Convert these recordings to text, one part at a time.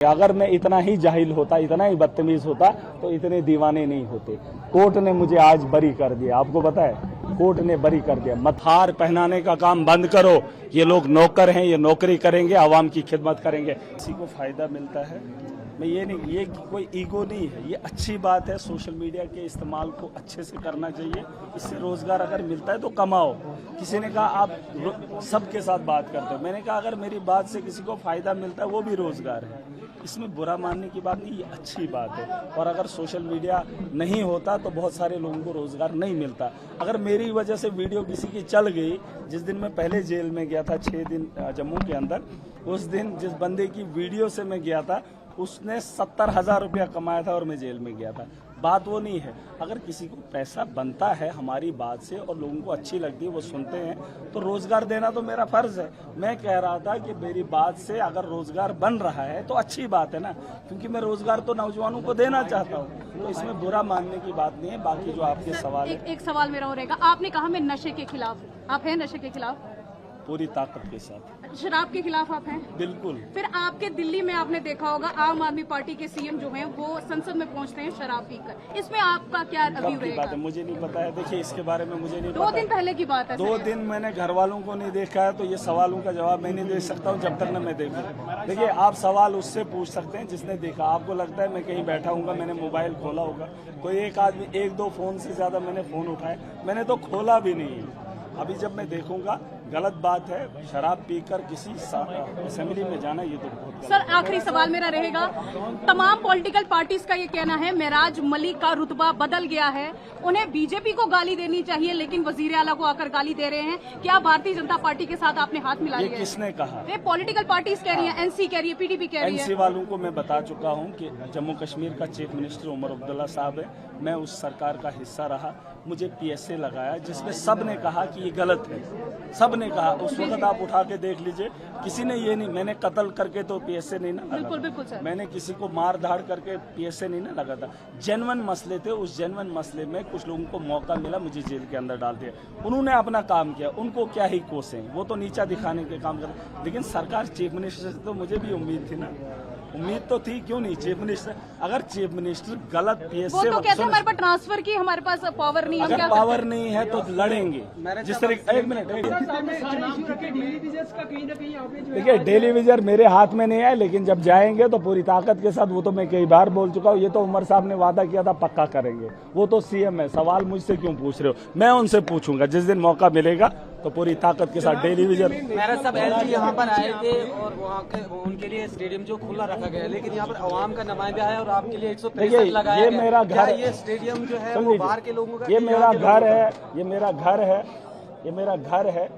अगर मैं इतना ही जाहिल होता, इतना ही बदतमीज होता तो इतने दीवाने नहीं होते। कोर्ट ने मुझे आज बरी कर दिया, आपको पता है, कोर्ट ने बरी कर दिया। मत हार पहनाने का काम बंद करो, ये लोग नौकर हैं, ये नौकरी करेंगे, आवाम की खिदमत करेंगे। किसी को फायदा मिलता है, मैं ये नहीं, ये कोई ईगो नहीं है, ये अच्छी बात है। सोशल मीडिया के इस्तेमाल को अच्छे से करना चाहिए, इससे रोजगार अगर मिलता है तो कमाओ। किसी ने कहा आप सबके साथ बात करते हो, मैंने कहा अगर मेरी बात से किसी को फायदा मिलता है वो भी रोजगार है, इसमें बुरा मानने की बात नहीं, ये अच्छी बात है। और अगर सोशल मीडिया नहीं होता तो बहुत सारे लोगों को रोजगार नहीं मिलता। अगर मेरी वजह से वीडियो किसी की चल गई, जिस दिन मैं पहले जेल में गया था 6 दिन जम्मू के अंदर, उस दिन जिस बंदे की वीडियो से मैं गया था उसने 70,000 रुपया कमाया था और मैं जेल में गया था। बात वो नहीं है, अगर किसी को पैसा बनता है हमारी बात से और लोगों को अच्छी लगती है, वो सुनते हैं, तो रोजगार देना तो मेरा फर्ज है। मैं कह रहा था कि मेरी बात से अगर रोजगार बन रहा है तो अच्छी बात है ना, क्योंकि मैं रोजगार तो नौजवानों को देना चाहता हूँ, तो इसमें बुरा मानने की बात नहीं है। बाकी जो आपके सवाल है, एक सवाल मेरा और रहेगा, आपने कहा मैं नशे के खिलाफ, आप हैं नशे के खिलाफ? पूरी ताकत के साथ। शराब के खिलाफ आप हैं? बिल्कुल। फिर आपके दिल्ली में आपने देखा होगा आम आदमी पार्टी के सीएम जो हैं वो संसद में पहुंचते हैं शराब पीकर, इसमें आपका क्या व्यू रहेगा? बात है, मुझे नहीं पता है, देखिए इसके बारे में मुझे नहीं पता। 2 दिन पहले की बात है। 2 दिन मैंने घर वालों को नहीं देखा है, तो ये सवालों का जवाब मैं नहीं दे सकता हूँ जब तक न मैं देखूँ। देखिए आप सवाल उससे पूछ सकते हैं जिसने देखा। आपको लगता है मैं कहीं बैठा हूँ, मैंने मोबाइल खोला होगा, कोई एक आदमी 1-2 फोन से ज्यादा मैंने फोन उठाए, मैंने तो खोला भी नहीं है। अभी जब मैं देखूंगा, गलत बात है शराब पीकर किसी असेंबली में जाना, ये तो बहुत। सर आखिरी सवाल मेरा रहेगा, तमाम पॉलिटिकल पार्टीज का ये कहना है मेराज मलिक का रुतबा बदल गया है, उन्हें बीजेपी को गाली देनी चाहिए लेकिन वजीर आला को आकर गाली दे रहे हैं। क्या भारतीय जनता पार्टी के साथ आपने हाथ मिला लिया? किसने कहा? ये पॉलिटिकल पार्टीज कह रही है, एनसी कह रही है, पीडीपी कह रही है। एनसी वालों को मैं बता चुका हूँ कि जम्मू कश्मीर का चीफ मिनिस्टर उमर अब्दुल्ला साहब है, मैं उस सरकार का हिस्सा रहा, मुझे पीएसए लगाया जिसमें सब ने कहा कि ये गलत है, सब ने कहा। उस वक्त आप उठा के देख लीजिए, किसी ने ये नहीं, मैंने कत्ल करके तो पीएसए नहीं ना लगा, बिल्कुल सर। मैंने किसी को मार धाड़ करके पीएसए नहीं ना लगा था। जेन्युइन मसले थे, उस जेन्युइन मसले में कुछ लोगों को मौका मिला, मुझे जेल के अंदर डाल दिया, उन्होंने अपना काम किया, उनको क्या ही कोसें, वो तो नीचा दिखाने के काम कर। लेकिन सरकार चीफ मिनिस्टर से तो मुझे भी उम्मीद थी ना, उम्मीद तो थी, क्यों नहीं। चीफ मिनिस्टर, अगर चीफ मिनिस्टर गलत पीएसए, वो तो कहते हैं हमारे पास ट्रांसफर की हमारे पास पावर नहीं है, अगर पावर नहीं है तो लड़ेंगे जिस तरीके। एक मिनट, देखिए डेली विजर मेरे हाथ में नहीं है, लेकिन जब जाएंगे तो पूरी ताकत के साथ, वो तो मैं कई बार बोल चुका हूँ, ये तो उमर साहब ने वादा किया था पक्का करेंगे, वो तो सीएम है। सवाल मुझसे क्यों पूछ रहे हो? मैं उनसे पूछूंगा जिस दिन मौका मिलेगा तो पूरी ताकत के साथ डेली विजन। मेरा सब एलजी यहाँ पर आए थे और वहाँ के उनके लिए स्टेडियम जो खुला रखा गया है, लेकिन यहाँ पर आवाम का नुमाइंदा है और आपके लिए 163 लगाया ये मेरा घर, ये स्टेडियम जो है वो बाहर के लोगों का, ये मेरा घर है, ये मेरा घर है, ये मेरा घर है।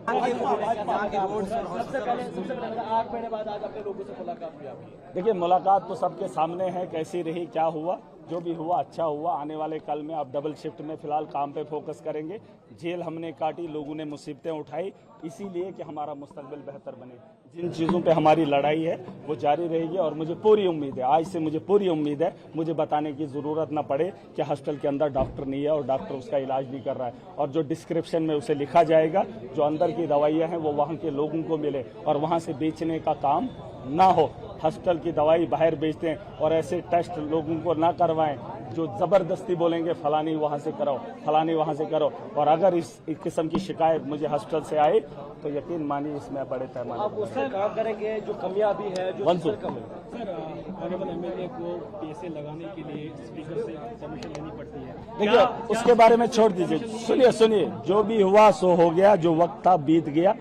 देखिए मुलाकात तो सबके सामने है, कैसी रही, क्या हुआ, जो भी हुआ अच्छा हुआ। आने वाले कल में अब डबल शिफ्ट में फिलहाल काम पे फोकस करेंगे। जेल हमने काटी, लोगों ने मुसीबतें उठाई, इसीलिए कि हमारा मुस्तकबिल बेहतर बने। जिन चीज़ों पे हमारी लड़ाई है वो जारी रहेगी और मुझे पूरी उम्मीद है, आज से मुझे पूरी उम्मीद है, मुझे बताने की ज़रूरत ना पड़े कि हॉस्टल के अंदर डॉक्टर नहीं है और डॉक्टर उसका इलाज भी कर रहा है, और जो डिस्क्रिप्शन में उसे लिखा जाएगा, जो अंदर की दवाइयाँ हैं वो वहाँ के लोगों को मिले और वहाँ से बेचने का काम ना हो। हॉस्टल की दवाई बाहर बेचते हैं और ऐसे टेस्ट लोगों को ना करवाएं जो जबरदस्ती बोलेंगे फलानी वहाँ से कराओ, फलानी वहाँ से करो। और अगर इस किस्म की शिकायत मुझे हॉस्टल से आए तो यकीन मानिए इसमें बड़े पैमाने आप उससे काम करेंगे, जो कमियां भी है, जो कम है। सर ऑनरेबल एमएलए को पीएसए लगाने के लिए स्पीकर से परमिशन लेनी पड़ती है। देखिए उसके बारे में छोड़ दीजिए, सुनिए, जो भी हुआ सो हो गया, जो वक्त था बीत गया,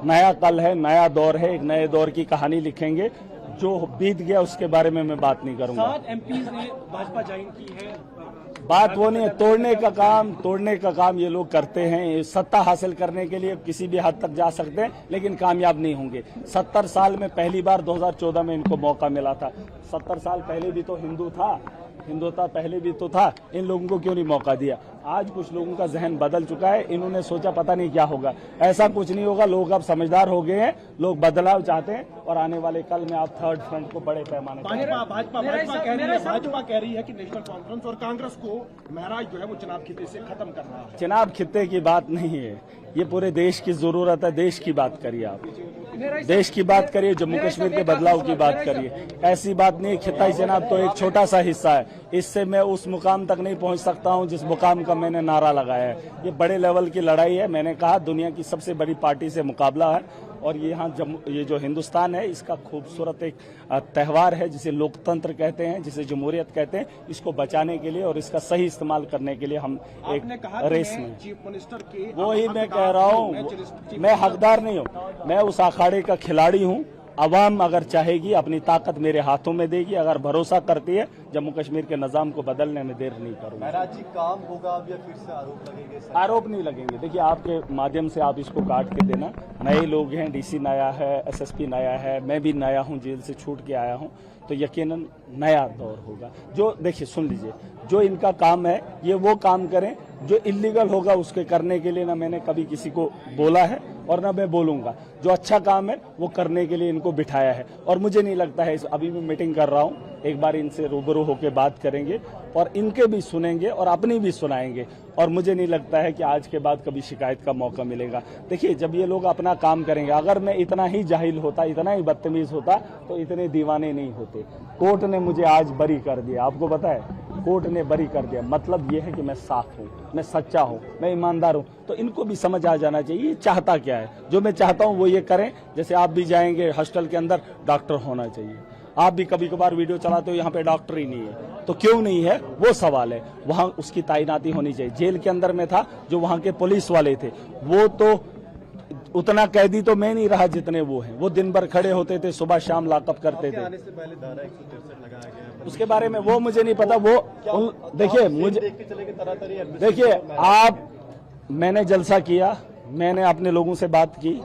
नया कल है, नया दौर है, एक नए दौर की कहानी लिखेंगे। जो बीत गया उसके बारे में मैं बात नहीं करूंगा। 7 एमपीज ने भाजपा ज्वाइन की है, बात वो नहीं है, तोड़ने का काम ये लोग करते हैं। सत्ता हासिल करने के लिए किसी भी हद तक जा सकते हैं लेकिन कामयाब नहीं होंगे। 70 साल में पहली बार 2014 में इनको मौका मिला था। 70 साल पहले भी तो हिंदुत्व पहले भी तो था, इन लोगों को क्यों नहीं मौका दिया? आज कुछ लोगों का जहन बदल चुका है, इन्होंने सोचा पता नहीं क्या होगा। ऐसा कुछ नहीं होगा, लोग अब समझदार हो गए हैं, लोग बदलाव चाहते हैं और आने वाले कल में आप थर्ड फ्रंट को बड़े पैमाने पर। भाजपा कह रही है कि नेशनल कॉन्फ्रेंस और कांग्रेस को महराज जो है वो चुनाव खिते से खत्म कर रहा है। चुनाव खिते की बात नहीं है, ये पूरे देश की जरूरत है, देश की बात करिए आप। देश की बात करिए, जम्मू कश्मीर के बदलाव की बात करिए। ऐसी बात नहीं, खिताई जनाब तो एक छोटा सा हिस्सा है, इससे मैं उस मुकाम तक नहीं पहुंच सकता हूं जिस मुकाम का मैंने नारा लगाया है। ये बड़े लेवल की लड़ाई है। मैंने कहा दुनिया की सबसे बड़ी पार्टी से मुकाबला है, और ये जो हिंदुस्तान है इसका खूबसूरत एक त्यौहार है जिसे लोकतंत्र कहते हैं, जिसे जमहूरियत कहते हैं। इसको बचाने के लिए और इसका सही इस्तेमाल करने के लिए हम एक रेस में, चीफ मिनिस्टर के वो ही मैं कह रहा हूँ, मैं हकदार नहीं हूँ, मैं उस अखाड़े का खिलाड़ी हूँ। अवाम अगर चाहेगी अपनी ताकत मेरे हाथों में देगी, अगर भरोसा करती है जम्मू कश्मीर के निजाम को बदलने में देर नहीं करूंगा। महराज जी, काम होगा अब या फिर से आरोप लगेंगे? आरोप नहीं लगेंगे। देखिए, आपके माध्यम से आप इसको काट के देना, नए लोग हैं, डीसी नया है, एसएसपी नया है, मैं भी नया हूं, जेल से छूट के आया हूं, तो यकीनन नया दौर होगा। जो देखिए, सुन लीजिए, जो इनका काम है ये वो काम करें, जो इलीगल होगा उसके करने के लिए ना मैंने कभी किसी को बोला है और ना मैं बोलूंगा। जो अच्छा काम है वो करने के लिए इनको बिठाया है, और मुझे नहीं लगता है, अभी मैं मीटिंग कर रहा हूं, एक बार इनसे रूबरू होकर बात करेंगे और इनके भी सुनेंगे और अपनी भी सुनाएंगे, और मुझे नहीं लगता है कि आज के बाद कभी शिकायत का मौका मिलेगा। देखिए, जब ये लोग अपना काम करेंगे, अगर मैं इतना ही जाहिल होता, इतना ही बदतमीज होता तो इतने दीवाने नहीं होते। कोर्ट ने मुझे आज बरी कर दिया, आपको पता है, कोर्ट ने बरी कर दिया। मतलब ये है कि मैं साफ हूँ, मैं सच्चा हूँ, मैं ईमानदार हूँ, तो इनको भी समझ आ जाना चाहिए ये चाहता क्या है। जो मैं चाहता हूँ वो ये करें। जैसे आप भी जाएंगे हॉस्टल के अंदर, डॉक्टर होना चाहिए। आप भी कभी कभार वीडियो चलाते हो, यहाँ पे डॉक्टर ही नहीं है, तो क्यों नहीं है वो सवाल है। वहां उसकी तैनाती होनी चाहिए। जेल के अंदर में था, जो वहां के पुलिस वाले थे, वो तो उतना कैदी तो मैं नहीं रहा जितने वो हैं। वो दिन भर खड़े होते थे, सुबह शाम लॉकअप करते थे। आने से पहले धारा 163 लगाया गया, उसके बारे में वो मुझे नहीं पता। वो देखिए, मुझे देखिए, आप, मैंने जलसा किया, मैंने अपने लोगों से बात की,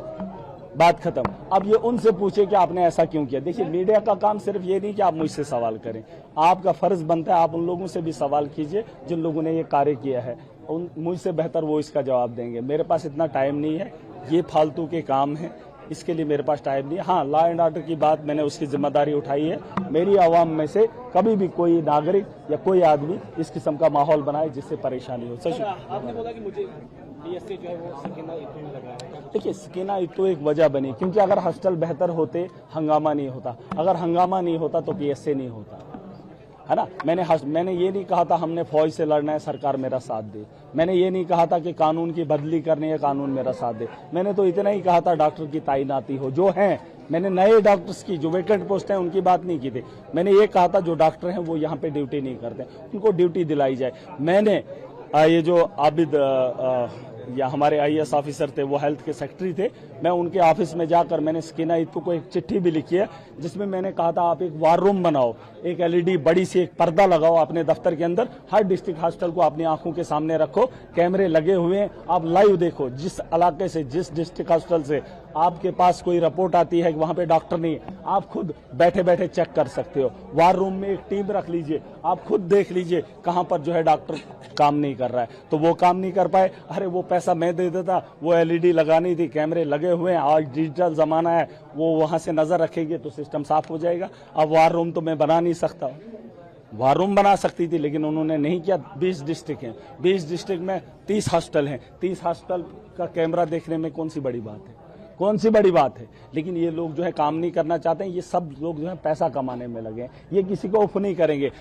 बात खत्म। अब ये उनसे पूछे कि आपने ऐसा क्यों किया। देखिए, मीडिया का काम सिर्फ ये नहीं कि आप मुझसे सवाल करें, आपका फर्ज बनता है आप उन लोगों से भी सवाल कीजिए जिन लोगों ने ये कार्य किया है। मुझसे बेहतर वो इसका जवाब देंगे। मेरे पास इतना टाइम नहीं है, ये फालतू के काम है, इसके लिए मेरे पास टाइम नहीं है। हाँ, लॉ एंड ऑर्डर की बात मैंने उसकी जिम्मेदारी उठाई है। मेरी आवाम में से कभी भी कोई नागरिक या कोई आदमी इस किस्म का माहौल बनाए जिससे परेशानी हो। सच आपने बोला कि मुझे डीएसए जो है वो सकीना इतू में लगा है। देखिए, सकीना इतू एक वजह बनी, क्योंकि अगर हॉस्टल बेहतर होते हंगामा नहीं होता, अगर हंगामा नहीं होता तो पीएसए नहीं होता, है ना। मैंने ये नहीं कहा था हमने फौज से लड़ना है, सरकार मेरा साथ दे। मैंने ये नहीं कहा था कि कानून की बदली करनी है, कानून मेरा साथ दे। मैंने तो इतना ही कहा था डॉक्टर की तैनाती हो, जो हैं। मैंने नए डॉक्टर्स की जो वेकेंट पोस्ट हैं उनकी बात नहीं की थी। मैंने ये कहा था जो डॉक्टर हैं वो यहाँ पे ड्यूटी नहीं करते, उनको ड्यूटी दिलाई जाए। मैंने ये जो आबिद या हमारे आईएएस ऑफिसर थे, वो हेल्थ के सेक्रेटरी थे, मैं उनके ऑफिस में जाकर मैंने सकीना इतू को एक चिट्ठी भी लिखी है जिसमें मैंने कहा था आप एक वार रूम बनाओ, एक एलईडी बड़ी सी एक पर्दा लगाओ अपने दफ्तर के अंदर, हर डिस्ट्रिक्ट हॉस्टल को अपनी आंखों के सामने रखो, कैमरे लगे हुए हैं, आप लाइव देखो। जिस इलाके से, जिस डिस्ट्रिक्ट हॉस्टल से आपके पास कोई रिपोर्ट आती है कि वहां पे डॉक्टर नहीं है, आप खुद बैठे बैठे चेक कर सकते हो। वार रूम में एक टीम रख लीजिए, आप खुद देख लीजिए कहां पर जो है डॉक्टर काम नहीं कर रहा है। तो वो काम नहीं कर पाए, अरे वो पैसा मैं दे देता, वो एलईडी लगानी थी, कैमरे लगे हुए हैं, आज डिजिटल जमाना है, वो वहां से नजर रखेंगे तो सिस्टम साफ हो जाएगा। अब वार रूम तो मैं बना नहीं सकता, वार रूम बना सकती थी लेकिन उन्होंने नहीं किया। 20 डिस्ट्रिक्ट हैं, 20 डिस्ट्रिक्ट में 30 हॉस्टल हैं, 30 हॉस्टल का कैमरा देखने में कौन सी बड़ी बात है, कौन सी बड़ी बात है। लेकिन ये लोग जो है काम नहीं करना चाहते हैं, ये सब लोग जो है पैसा कमाने में लगे हैं, ये किसी को उफ नहीं करेंगे।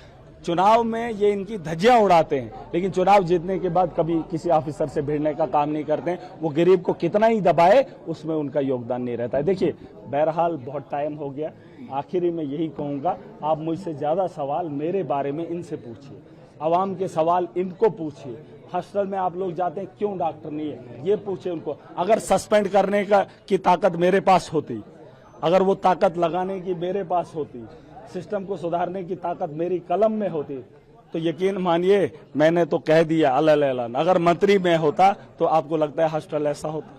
चुनाव में ये इनकी धज्जियां उड़ाते हैं, लेकिन चुनाव जीतने के बाद कभी किसी ऑफिसर से भिड़ने का काम नहीं करते हैं। वो गरीब को कितना ही दबाए उसमें उनका योगदान नहीं रहता है। देखिए, बहरहाल बहुत टाइम हो गया, आखिरी में यही कहूंगा, आप मुझसे ज्यादा सवाल मेरे बारे में इनसे पूछिए, आवाम के सवाल इनको पूछिए। हॉस्टल में आप लोग जाते हैं, क्यों डॉक्टर नहीं है, ये पूछे उनको। अगर सस्पेंड करने की ताकत मेरे पास होती, अगर वो ताकत लगाने की मेरे पास होती, सिस्टम को सुधारने की ताकत मेरी कलम में होती, तो यकीन मानिए मैंने तो कह दिया अल्लाह। अगर मंत्री में होता तो आपको लगता है हॉस्टल ऐसा होता?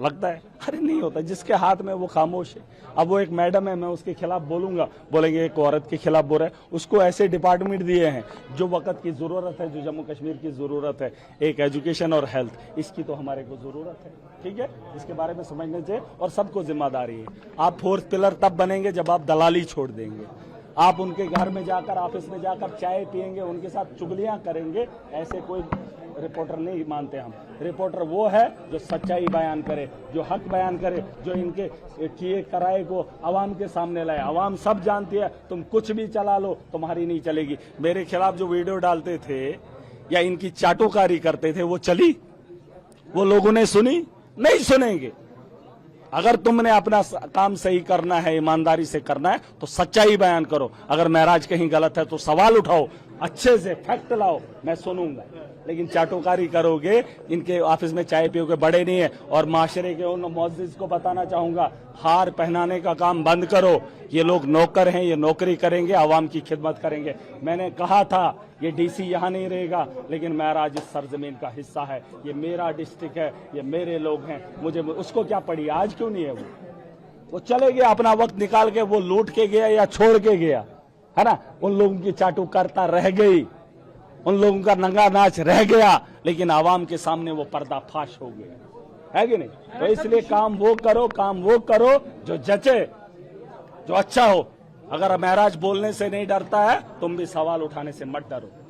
लगता है? अरे नहीं होता। जिसके हाथ में वो खामोश है। अब वो एक मैडम है, मैं उसके खिलाफ बोलूंगा, बोलेंगे एक औरत के खिलाफ बोल रहा है। उसको ऐसे डिपार्टमेंट दिए हैं जो वक्त की जरूरत है, जो जम्मू कश्मीर की जरूरत है, एक एजुकेशन और हेल्थ, इसकी तो हमारे को जरूरत है। ठीक है, इसके बारे में समझना चाहिए और सबको जिम्मेदारी है। आप फोर्थ पिलर तब बनेंगे जब आप दलाली छोड़ देंगे। आप उनके घर में जाकर, ऑफिस में जाकर चाय पियेंगे, उनके साथ चुगलियां करेंगे, ऐसे कोई रिपोर्टर नहीं मानते हम। रिपोर्टर वो है जो सच्चाई बयान करे, जो हक बयान करे, जो इनके किए कराए को आवाम के सामने लाए। आवाम सब जानती है, तुम कुछ भी चला लो तुम्हारी नहीं चलेगी। मेरे खिलाफ जो वीडियो डालते थे या इनकी चाटोकारी करते थे वो चली, वो लोगों ने सुनी? नहीं सुनेंगे। अगर तुमने अपना काम सही करना है, ईमानदारी से करना है तो सच्चाई बयान करो। अगर महराज कहीं गलत है तो सवाल उठाओ, अच्छे से फैक्ट लाओ, मैं सुनूंगा। लेकिन चाटोकारी करोगे, इनके ऑफिस में चाय पियोगे, बड़े नहीं है। और माशरे के उन मुअज्जिज को बताना चाहूंगा, हार पहनाने का काम बंद करो। ये लोग नौकर हैं, ये नौकरी करेंगे, आवाम की खिदमत करेंगे। मैंने कहा था ये डीसी यहाँ नहीं रहेगा, लेकिन महराज इस सरजमीन का हिस्सा है, ये मेरा डिस्ट्रिक्ट है, ये मेरे लोग हैं। मुझे उसको क्या पड़ी, आज क्यों नहीं है? वो चले गया, अपना वक्त निकाल के वो लूट के गया या छोड़ के गया, है ना। उन लोगों की चाटुकारिता रह गई, उन लोगों का नंगा नाच रह गया, लेकिन आवाम के सामने वो पर्दाफाश हो गया, है कि नहीं? तो इसलिए काम वो करो जो जचे, जो अच्छा हो। अगर महराज बोलने से नहीं डरता है, तुम भी सवाल उठाने से मत डरो।